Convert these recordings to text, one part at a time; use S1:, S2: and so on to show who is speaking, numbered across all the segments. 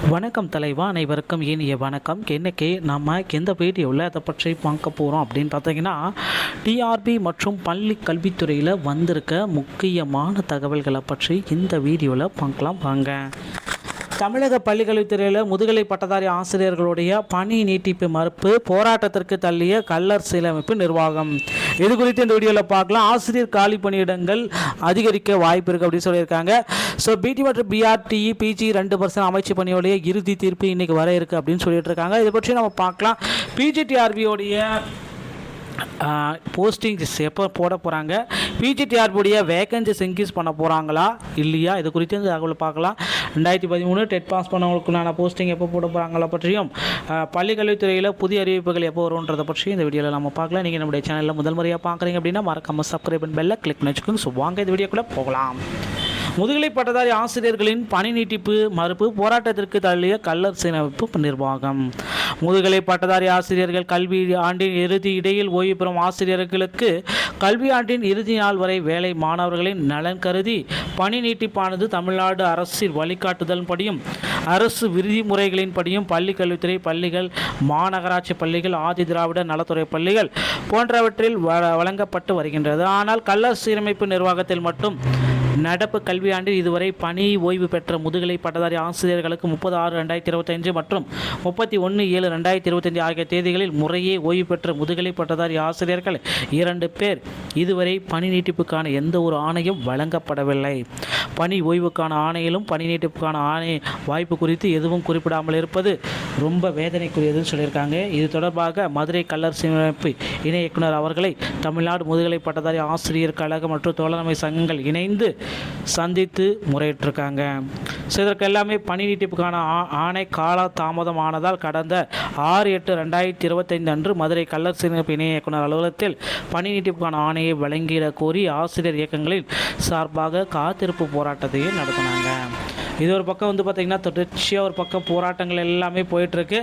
S1: வணக்கம் தலைவா, அனைவருக்கும் இனிய வணக்கம். இன்னைக்கு நம்ம எந்த வீடியோவில் அதை பற்றி பார்க்க போகிறோம் அப்படின்னு பார்த்தீங்கன்னா, டிஆர்பி மற்றும் பள்ளி கல்வித்துறையில் வந்திருக்க முக்கியமான தகவல்களை பற்றி இந்த வீடியோவில் பார்க்கலாம் வாங்க. தமிழக பள்ளிக்கல்வித்துறையில் முதுகலை பட்டதாரி ஆசிரியர்களுடைய பணி நீட்டிப்பு மறுப்பு போராட்டத்திற்கு தள்ளிய கள்ளர் சீரமைப்பு நிர்வாகம். இது குறித்து இந்த வீடியோவில் பார்க்கலாம். ஆசிரியர் காலி பணியிடங்கள் அதிகரிக்க வாய்ப்பு இருக்குது அப்படின்னு சொல்லியிருக்காங்க. ஸோ பிடி மற்றும் பிஆர்டி பிஜி 2% அமைச்சு பணியோடைய இறுதி தீர்ப்பு இன்றைக்கி வர இருக்குது அப்படின்னு சொல்லிட்டு இருக்காங்க. இதை பற்றி நம்ம பார்க்கலாம். பிஜிடிஆர்பியோடைய போஸ்டிங்ஸ் எப்போ போட போகிறாங்க, பிஜிடிஆர்பியுடைய வேகன்சிஸ் இன்க்ரீஸ் பண்ண போகிறாங்களா இல்லையா, இது குறித்து இந்த தகவல் பார்க்கலாம். 2013 டெட் பாஸ் பண்ணவங்களுக்குள்ளான போஸ்டிங் எப்போ போட போகிறாங்களா பற்றியும், பள்ளிக்கல்வித்துறையில் புதிய அறிவிப்புகள் எப்போ வரும்ன்றதை பற்றியும் இந்த வீடியோவில் நம்ம பார்க்கலாம். நீங்கள் நம்முடைய சேனலில் முதல் முறையாக பார்க்குறீங்க அப்படின்னா மறக்காம சப்ஸ்கிரைப் பண்ணி பெல்லை கிளிக் பண்ணி வச்சுக்கோங்க. ஸோ வாங்க இந்த வீடியோக்குள்ளே போகலாம். முதுகலை பட்டதாரி ஆசிரியர்களின் பணி நீட்டிப்பு மறுப்பு போராட்டத்திற்கு தள்ளிய கள்ளர் சீரமைப்பு நிர்வாகம். முதுகலை பட்டதாரி ஆசிரியர்கள் கல்வி ஆண்டின் இறுதி இடையில் ஓய்வு பெறும் ஆசிரியர்களுக்கு கல்வி ஆண்டின் இறுதி நாள் வரை வேலை மாணவர்களின் நலன் கருதி பணி நீட்டிப்பானது தமிழ்நாடு அரசின் வழிகாட்டுதல்படியும் அரசு விதிமுறைகளின்படியும் பள்ளி கல்வித்துறை பள்ளிகள், மாநகராட்சி பள்ளிகள், ஆதி திராவிட நலத்துறை பள்ளிகள் போன்றவற்றில் வழங்கப்பட்டு வருகின்றது. ஆனால் கள்ளர் சீரமைப்பு நிர்வாகத்தில் மட்டும் நடப்பு கல்வியாண்டில் இதுவரை பணி ஓய்வு பெற்ற முதுகலை பட்டதாரி ஆசிரியர்களுக்கு 30/6/2025 மற்றும் 31/7/2025 ஆகிய தேதிகளில் முறையே ஓய்வு பெற்ற முதுகலை பட்டதாரி ஆசிரியர்கள் 2 பேர் இதுவரை பணி நீட்டிப்புக்கான எந்த ஒரு ஆணையும் வழங்கப்படவில்லை. பணி ஓய்வுக்கான ஆணையிலும் பணி நீட்டிப்புக்கான ஆணை வாய்ப்பு குறித்து எதுவும் குறிப்பிடாமல் இருப்பது ரொம்ப வேதனைக்குரியதுன்னு சொல்லியிருக்காங்க. இது தொடர்பாக மதுரை கள்ளர் சீரமைப்பு இணை இயக்குனர் அவர்களை தமிழ்நாடு முதுகலை பட்டதாரி ஆசிரியர் கழகம் மற்றும் தோழமை சங்கங்கள் இணைந்து சந்தித்து முறையிட்டிருக்காங்க. ஸோ இதற்கு எல்லாமே பணி நீட்டிப்புக்கான ஆணை கால தாமதம் ஆனதால் கடந்த 6/8/2025 அன்று மதுரை கள்ளர் சீரமைப்பு இணை இயக்குனர் அலுவலகத்தில் பணி நீட்டிப்புக்கான ஆணையை வழங்கிட கோரி ஆசிரியர் இயக்கங்களின் சார்பாக காத்திருப்பு போராட்டத்தையும் நடத்தினாங்க. இது ஒரு பக்கம் பார்த்திங்கன்னா தொடர்ச்சியாக ஒரு பக்கம் போராட்டங்கள் எல்லாமே போயிட்டுருக்கு.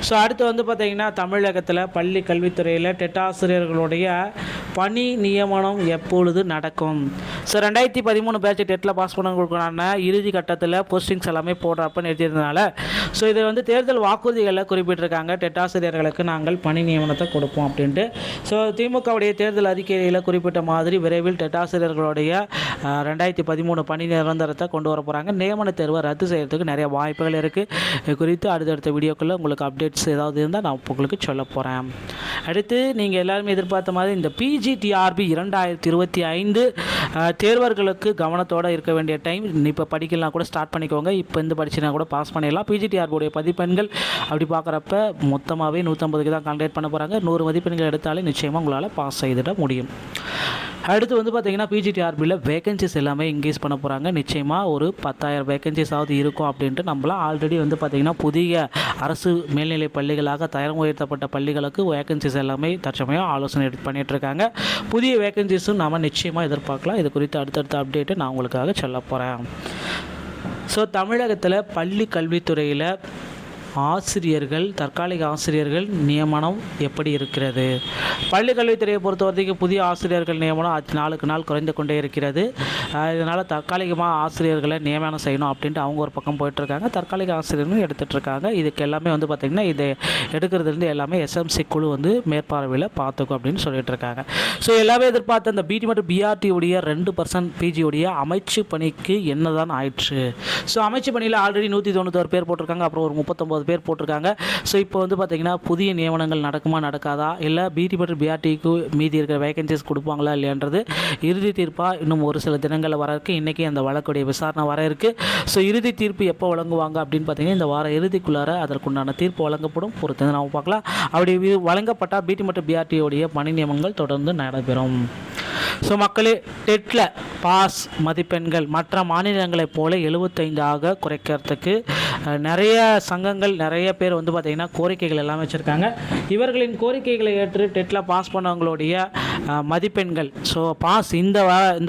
S1: ஸோ அடுத்து பார்த்திங்கன்னா தமிழகத்தில் பள்ளி கல்வித்துறையில் டெட் ஆசிரியர்களுடைய பணி நியமனம் எப்பொழுது நடக்கும்? ஸோ 2013 பேட்ச் டெட்டில் பாஸ் பண்ணவங்களுக்கான இறுதி கட்டத்தில் போஸ்டிங்ஸ் எல்லாமே போடுறப்ப நிறுத்தியிருந்தனால ஸோ இதை தேர்தல் வாக்குறுதிகளில் குறிப்பிட்டிருக்காங்க. டெட் ஆசிரியர்களுக்கு நாங்கள் பணி நியமனத்தை கொடுப்போம் அப்படின்ட்டு. ஸோ திமுகவுடைய தேர்தல் அறிக்கையில் குறிப்பிட்ட மாதிரி விரைவில் டெட் ஆசிரியர்களுடைய 2013 பணி நிரந்தரத்தை கொண்டு வர போகிறாங்க. நியமன தேர்வை ரத்து செய்கிறதுக்கு நிறைய வாய்ப்புகள் இருக்குது. இது குறித்து அடுத்தடுத்த வீடியோக்குள்ளே உங்களுக்கு அப்டேட்ஸ் ஏதாவது இருந்தால் நான் உங்களுக்கு சொல்ல போகிறேன். அடுத்து நீங்கள் எல்லாருமே எதிர்பார்த்த மாதிரி இந்த பிஜிடிஆர்பி 2025 தேர்வர்களுக்கு கவனத்தோடு இருக்க வேண்டிய டைம். இப்போ படிக்கலாம் கூட ஸ்டார்ட் பண்ணிக்கோங்க. இப்போ படிச்சுனா கூட பாஸ் பண்ணிடலாம். பிஜிடிஆர்பியுடைய மதிப்பெண்கள் அப்படி பார்க்குறப்ப மொத்தமாகவே 150க்கு தான் கால்குலேட் பண்ண போகிறாங்க. 100 மதிப்பெண்கள் எடுத்தாலே நிச்சயமாக உங்களால் பாஸ் செய்திட முடியும். அடுத்து பார்த்தீங்கன்னா பிஜிடிஆர்பியில் வேகன்சிஸ் எல்லாமே இன்க்ரீஸ் பண்ண போகிறாங்க. நிச்சயமாக ஒரு 10,000 வேகன்சிஸாவது இருக்கும் அப்படின்ட்டு நம்மளாம் ஆல்ரெடி பார்த்திங்கன்னா புதிய அரசு மேல்நிலை பள்ளிகளாக தரம் உயர்த்தப்பட்ட பள்ளிகளுக்கு வேகன்சிஸ் எல்லாமே தற்சமயம் ஆலோசனை பண்ணிகிட்ருக்காங்க. புதிய வேகன்சிஸும் நாம் நிச்சயமாக எதிர்பார்க்கலாம். இது குறித்து அடுத்தடுத்த அப்டேட்டு நான் உங்களுக்காக சொல்ல போகிறேன். ஸோ தமிழகத்தில் பள்ளி கல்வித்துறையில் ஆசிரியர்கள், தற்காலிக ஆசிரியர்கள் நியமனம் எப்படி இருக்கிறது? பள்ளி கல்வித்துறையை பொறுத்த வரைக்கும் புதிய ஆசிரியர்கள் நியமனம் நாளுக்கு நாள் குறைந்து கொண்டே இருக்கிறது. இதனால் தற்காலிகமாக ஆசிரியர்களை நியமனம் செய்யணும் அப்படின்ட்டு அவங்க ஒரு பக்கம் போயிட்டுருக்காங்க. தற்காலிக ஆசிரியர்களும் எடுத்துகிட்ருக்காங்க. இதுக்கு எல்லாமே பார்த்திங்கன்னா இதை எடுக்கிறதுலேருந்து எல்லாமே எஸ்எம்சி குழு மேற்பார்வையில் பார்த்துக்கும் அப்படின்னு சொல்லிட்டு இருக்காங்க. ஸோ எல்லாமே எதிர்பார்த்த அந்த பிடி மற்றும் பிஆர்டி உடைய 2% பிஜியுடைய அமைச்சு பணிக்கு என்னதான் ஆயிடுச்சு? ஸோ அமைச்சு பணியில் ஆல்ரெடி 191 பேர் போட்டிருக்காங்க. அப்புறம் ஒரு 39 பேர் போட்டிருக்காங்க. ஸோ இப்போ பார்த்திங்கன்னா புதிய நியமனங்கள் நடக்குமா நடக்காதா, இல்லை பிடி மற்றும் பிஆர்டிக்கு மீதி இருக்கிற வேகன்சிஸ் கொடுப்பாங்களா இல்லையான்றது இறுதி தீர்ப்பாக இன்னும் ஒரு சில தினங்களில் வர இருக்குது. இன்றைக்கி அந்த வழக்குடைய விசாரணை வர இருக்குது. ஸோ இறுதி தீர்ப்பு எப்போ வழங்குவாங்க அப்படின்னு பார்த்தீங்கன்னா இந்த வார இறுதிக்குள்ளார அதற்குண்டான தீர்ப்பு வழங்கப்படும். பொறுத்து நாம் பார்க்கலாம். அப்படி வழங்கப்பட்டால் பிடி மற்றும் பிஆர்டியோடைய பணி நியமனங்கள் தொடர்ந்து நடைபெறும். ஸோ மக்களே, டெட்டில் பாஸ் மதிப்பெண்கள் மற்ற மாநிலங்களைப் போல 75 குறைக்கிறதுக்கு நிறைய சங்கங்கள், நிறைய பேர் பார்த்திங்கன்னா கோரிக்கைகள் எல்லாம் வச்சுருக்காங்க. இவர்களின் கோரிக்கைகளை ஏற்று டெட்டில் பாஸ் பண்ணவங்களுடைய மதிப்பெண்கள், ஸோ பாஸ் இந்த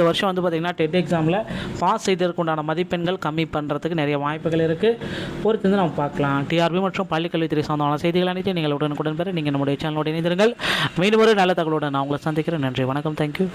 S1: வருஷம் பார்த்திங்கன்னா டெட் எக்ஸாமில் பாஸ் செய்ததற்குண்டான மதிப்பெண்கள் கம்மி பண்ணுறதுக்கு நிறைய வாய்ப்புகள் இருக்குது. பொறுத்து நம்ம பார்க்கலாம். டிஆர்பி மற்றும் பள்ளிக்கல்வித்துறை சார்ந்தமான செய்திகள் அனைத்தையும் நீங்கள் உடனுக்குடன் பெற நீங்கள் நம்முடைய சேனலோடு இணைந்திருங்கள். மீண்டும் ஒரு நல்ல தகவலுடன் நான் உங்களை சந்திக்கிறேன். நன்றி, வணக்கம், தேங்க்யூ.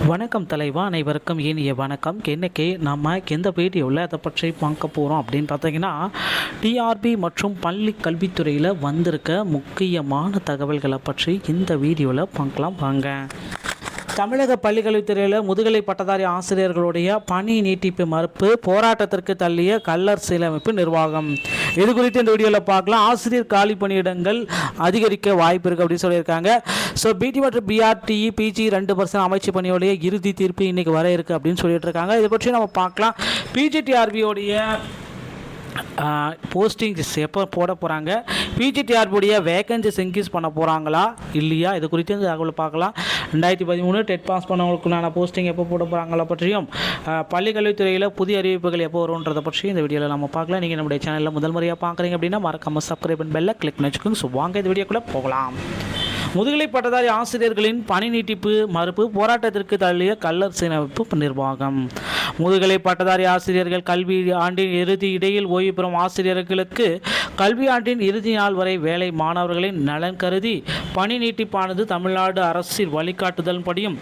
S1: வணக்கம் தலைவா, அனைவருக்கும் இனிய வணக்கம். இன்னைக்கு நம்ம எந்த வீடியோவில் அதை பற்றி பார்க்க போகிறோம் அப்படின்னு பார்த்தீங்கன்னா, டிஆர்பி மற்றும் பள்ளி கல்வித்துறையில் வந்திருக்க முக்கியமான தகவல்களை பற்றி இந்த வீடியோவில் பார்க்கலாம் வாங்க. தமிழக பள்ளிக்கல்வித்துறையில் முதுகலை பட்டதாரி ஆசிரியர்களுடைய பணி நீட்டிப்பு மறுப்பு போராட்டத்திற்கு தள்ளிய கல்லர் சீரமைப்பு நிர்வாகம். இது குறித்து இந்த வீடியோவில் பார்க்கலாம். ஆசிரியர் காலி பணியிடங்கள் அதிகரிக்க வாய்ப்பு இருக்குது அப்படின்னு சொல்லியிருக்காங்க. ஸோ பிடி மற்றும் பிஆர்டிஇ பிஜி 2% அமைச்சு பணியோடைய இறுதி தீர்ப்பு இன்றைக்கி வர இருக்குது அப்படின்னு சொல்லிட்டு இருக்காங்க. இதை பற்றி நம்ம பார்க்கலாம். பிஜிடிஆர்பியோடைய போஸ்டிங்ஸ் எப்போ போட போகிறாங்க, பிஜிடிஆர்பியுடைய வேகன்சிஸ் இன்க்ரீஸ் பண்ண போகிறாங்களா இல்லையா, இது குறித்து இந்த தகவல் பார்க்கலாம். 2013 டெட் பாஸ் பண்ணவங்களுக்குள்ளான போஸ்டிங் எப்போ போட போகிறாங்களா பற்றியும், பள்ளிக்கல்வித்துறையில் புதிய அறிவிப்புகள் எப்போ வரும்ன்றதை பற்றியும் இந்த வீடியோவில் நம்ம பார்க்கலாம். நீங்கள் நம்முடைய சேனலில் முதல் முறையாக பார்க்குறீங்க அப்படின்னா மறக்காம சப்ஸ்கிரைப் பண்ணி பெல்லை கிளிக் பண்ணி வச்சுக்கோங்க. ஸோ வாங்க இந்த வீடியோக்குள்ளே போகலாம். முதுகலை பட்டதாரி ஆசிரியர்களின் பணி நீட்டிப்பு மறுப்பு போராட்டத்திற்கு தள்ளிய கல்லர் சீரமைப்பு நிர்வாகம். முதுகலை பட்டதாரி ஆசிரியர்கள் கல்வி ஆண்டின் இறுதி இடையில் ஓய்வு பெறும் ஆசிரியர்களுக்கு கல்வி ஆண்டின் இறுதி நாள் வரை வேலை மாணவர்களின் நலன் கருதி பணி நீட்டிப்பானது தமிழ்நாடு அரசின் வழிகாட்டுதல்படியும்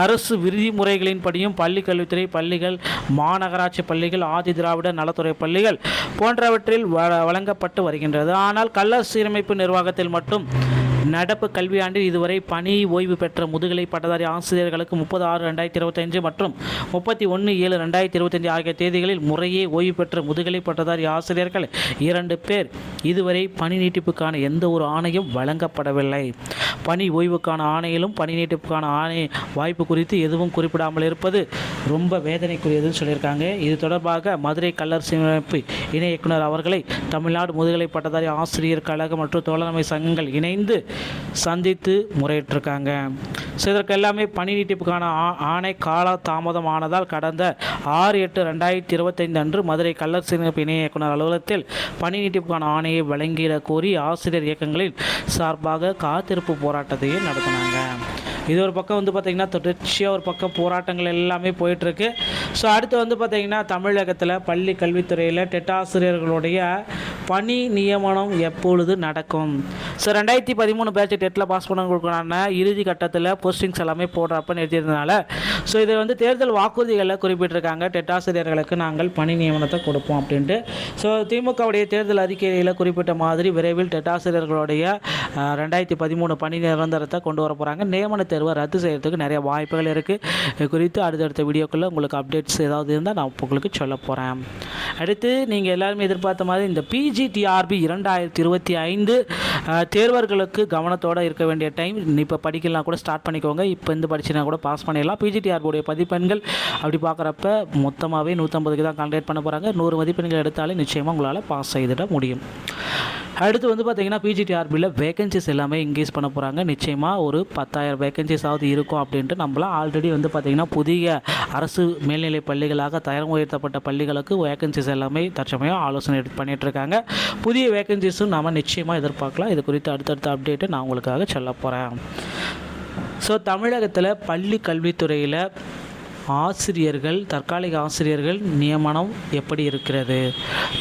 S1: அரசு விதிமுறைகளின்படியும் பள்ளி கல்வித்துறை பள்ளிகள், மாநகராட்சி பள்ளிகள், ஆதி திராவிட நலத்துறை பள்ளிகள் போன்றவற்றில் வழங்கப்பட்டு வருகின்றது. ஆனால் கல்லர் சீரமைப்பு நிர்வாகத்தில் மட்டும் நடப்பு கல்வியாண்டில் இதுவரை பணி ஓய்வு பெற்ற முதுகலை பட்டதாரி ஆசிரியர்களுக்கு 30/6/2025 மற்றும் 31/7/2025 ஆகிய தேதிகளில் முறையே ஓய்வு பெற்ற முதுகலை பட்டதாரி ஆசிரியர்கள் 2 பேர் இதுவரை பணி நீட்டிப்புக்கான எந்த ஒரு ஆணையும் வழங்கப்படவில்லை. பணி ஓய்வுக்கான ஆணையிலும் பணி நீட்டிப்புக்கான ஆணை வாய்ப்பு குறித்து எதுவும் குறிப்பிடாமல் இருப்பது ரொம்ப வேதனைக்குரியதுன்னு சொல்லியிருக்காங்க. இது தொடர்பாக மதுரை கல்லர் சீரமைப்பு இணை இயக்குனர் அவர்களை தமிழ்நாடு முதுகலை பட்டதாரி ஆசிரியர் கழகம் மற்றும் தோழமை சங்கங்கள் இணைந்து சந்தித்து முறையிட்டிருக்காங்க. ஸோ இதற்கு எல்லாமே பணி நீட்டிப்புக்கான ஆணை கால தாமதம் ஆனதால் கடந்த 6/8/2025 அன்று மதுரை கல்லர் சீரமைப்பு இணை இயக்குனர் அலுவலகத்தில் பணி நீட்டிப்புக்கான ஆணையை வழங்கிட கோரி ஆசிரியர் இயக்கங்களின் சார்பாக காத்திருப்பு போராட்டத்தையும் நடத்தினாங்க. இது ஒரு பக்கம் பார்த்திங்கன்னா தொடர்ச்சியாக ஒரு பக்கம் போராட்டங்கள் எல்லாமே போயிட்டுருக்கு. ஸோ அடுத்து பார்த்திங்கன்னா தமிழகத்தில் பள்ளி கல்வித்துறையில் டெட் ஆசிரியர்களுடைய பணி நியமனம் எப்பொழுது நடக்கும்? ஸோ 2013 பேட்ச் டெட்டில் பாஸ் பண்ணவங்களுக்கான இறுதி கட்டத்தில் போஸ்டிங்ஸ் எல்லாமே போடுறப்ப நிறுத்தியிருந்தனால ஸோ இதை தேர்தல் வாக்குறுதிகளில் குறிப்பிட்டிருக்காங்க. டெட் ஆசிரியர்களுக்கு நாங்கள் பணி நியமனத்தை கொடுப்போம் அப்படின்ட்டு. ஸோ திமுகவுடைய தேர்தல் அறிக்கையில் குறிப்பிட்ட மாதிரி விரைவில் டெட் ஆசிரியர்களுடைய 2013 பணி நிரந்தரத்தை கொண்டு வர போகிறாங்க. நியமன தேர்வை ரத்து செய்கிறதுக்கு நிறைய வாய்ப்புகள் இருக்குது. இது குறித்து அடுத்தடுத்த வீடியோக்குள்ளே உங்களுக்கு அப்டேட்ஸ் ஏதாவது இருந்தால் நான் உங்களுக்கு சொல்ல போகிறேன். அடுத்து நீங்கள் எல்லாருமே எதிர்பார்த்த மாதிரி இந்த பிஜிடிஆர்பி 2025 தேர்வர்களுக்கு கவனத்தோடு இருக்க வேண்டிய டைம். இப்போ படிக்கலாம் கூட ஸ்டார்ட் பண்ணிக்கோங்க. இப்போ படிச்சுனா கூட பாஸ் பண்ணிடலாம். பிஜிடிஆர்பியுடைய மதிப்பெண்கள் அப்படி பார்க்குறப்ப மொத்தமாகவே 150க்கு தான் கால்குலேட் பண்ண போகிறாங்க. 100 மதிப்பெண்கள் எடுத்தாலே நிச்சயமாக உங்களால் பாஸ் செய்திட முடியும். அடுத்து பார்த்திங்கன்னா பிஜிடிஆர்பியில் வேகன்சிஸ் எல்லாமே இன்க்ரீஸ் பண்ண போகிறாங்க. நிச்சயமாக ஒரு 10,000 வேகன்சிஸாவது இருக்கும் அப்படின்ட்டு நம்மளாம் ஆல்ரெடி பார்த்திங்கன்னா புதிய அரசு மேல்நிலை பள்ளிகளாக தரம் உயர்த்தப்பட்ட பள்ளிகளுக்கு வேகன்சிஸ் எல்லாமே தற்சமயம் ஆலோசனை பண்ணிகிட்ருக்காங்க. புதிய வேகன்சிஸும் நாம் நிச்சயமாக எதிர்பார்க்கலாம். இது குறித்து அடுத்தடுத்த அப்டேட்டை நான் உங்களுக்காக சொல்ல போகிறேன். ஸோ தமிழகத்தில் பள்ளி கல்வித்துறையில் ஆசிரியர்கள், தற்காலிக ஆசிரியர்கள் நியமனம் எப்படி இருக்கிறது?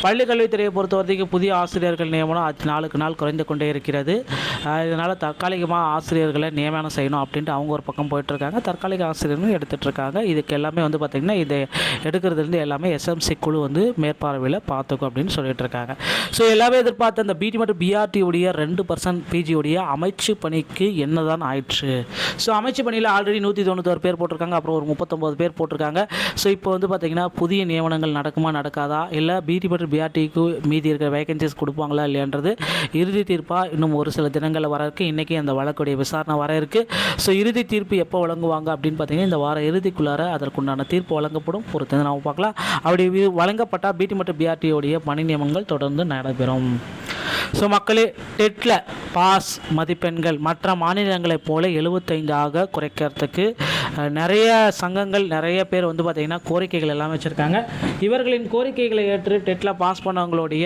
S1: பள்ளி கல்வித்துறையை பொறுத்த வரைக்கும் புதிய ஆசிரியர்கள் நியமனம் நாளுக்கு நாள் குறைந்து கொண்டே இருக்கிறது. இதனால் தற்காலிகமாக ஆசிரியர்களை நியமனம் செய்யணும் அப்படின்ட்டு அவங்க ஒரு பக்கம் போயிட்டுருக்காங்க. தற்காலிக ஆசிரியர்களும் எடுத்துகிட்ருக்காங்க. இதுக்கு எல்லாமே பார்த்திங்கன்னா இதை எடுக்கிறதுலேருந்து எல்லாமே எஸ்எம்சி குழு மேற்பார்வையில் பார்த்துக்கும் அப்படின்னு சொல்லிட்டு இருக்காங்க. ஸோ எல்லாமே எதிர்பார்த்த அந்த பிடி மற்றும் பிஆர்டி உடைய 2% பிஜியுடைய அமைச்சு பணிக்கு என்ன தான் ஆயிடுச்சு? ஸோ அமைச்சு பணியில் ஆல்ரெடி 191 பேர் போட்டிருக்காங்க. அப்புறம் ஒரு 39 பேர் போட்டிருக்காங்க. ஸோ இப்போ பார்த்திங்கன்னா புதிய நியமனங்கள் நடக்குமா நடக்காதா, இல்லை பிடி மற்றும் பிஆர்டிக்கு மீதி இருக்கிற வேகன்சிஸ் கொடுப்பாங்களா இல்லையான்றது இறுதி தீர்ப்பாக இன்னும் ஒரு சில தினங்களில் வர இருக்குது. இன்றைக்கி அந்த வழக்குடைய விசாரணை வர இருக்குது. ஸோ இறுதி தீர்ப்பு எப்போ வழங்குவாங்க அப்படின்னு பார்த்தீங்கன்னா இந்த வார இறுதிக்குள்ளார அதற்குண்டான தீர்ப்பு வழங்கப்படும். பொறுத்து நாம் பார்க்கலாம். அப்படி வழங்கப்பட்டால் பிடி மற்றும் பிஆர்டியோடைய பணி நியமனங்கள் தொடர்ந்து நடைபெறும். ஸோ மக்களே, டெட்டில் பாஸ் மதிப்பெண்கள் மற்ற மாநிலங்களைப் போல 75 குறைக்கிறதுக்கு நிறைய சங்கங்கள், நிறைய பேர் பார்த்திங்கன்னா கோரிக்கைகள் எல்லாம் வச்சுருக்காங்க. இவர்களின் கோரிக்கைகளை ஏற்று டெட்டில் பாஸ் பண்ணவங்களுடைய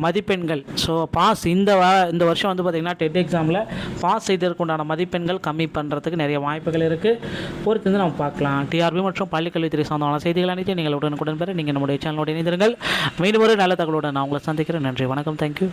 S1: மதிப்பெண்கள் ஸோ பாஸ் இந்த வருஷம் பார்த்திங்கன்னா டெட் எக்ஸாமில் பாஸ் செய்ததற்குண்டான மதிப்பெண்கள் கம்மி பண்ணுறதுக்கு நிறைய வாய்ப்புகள் இருக்குது. பொறுத்து நம்ம பார்க்கலாம். டிஆர்பி மற்றும் பள்ளிக்கல்வித்துறை சார்ந்தமான செய்திகள் அனைத்தையும் நீங்கள் உடனுக்குடன் பெற நீங்கள் நம்முடைய சேனலோடு இணைந்திருங்கள். மீண்டும் ஒரு நல்ல தகவலுடன் நான் உங்களை சந்திக்கிறேன். நன்றி, வணக்கம், தேங்க்யூ.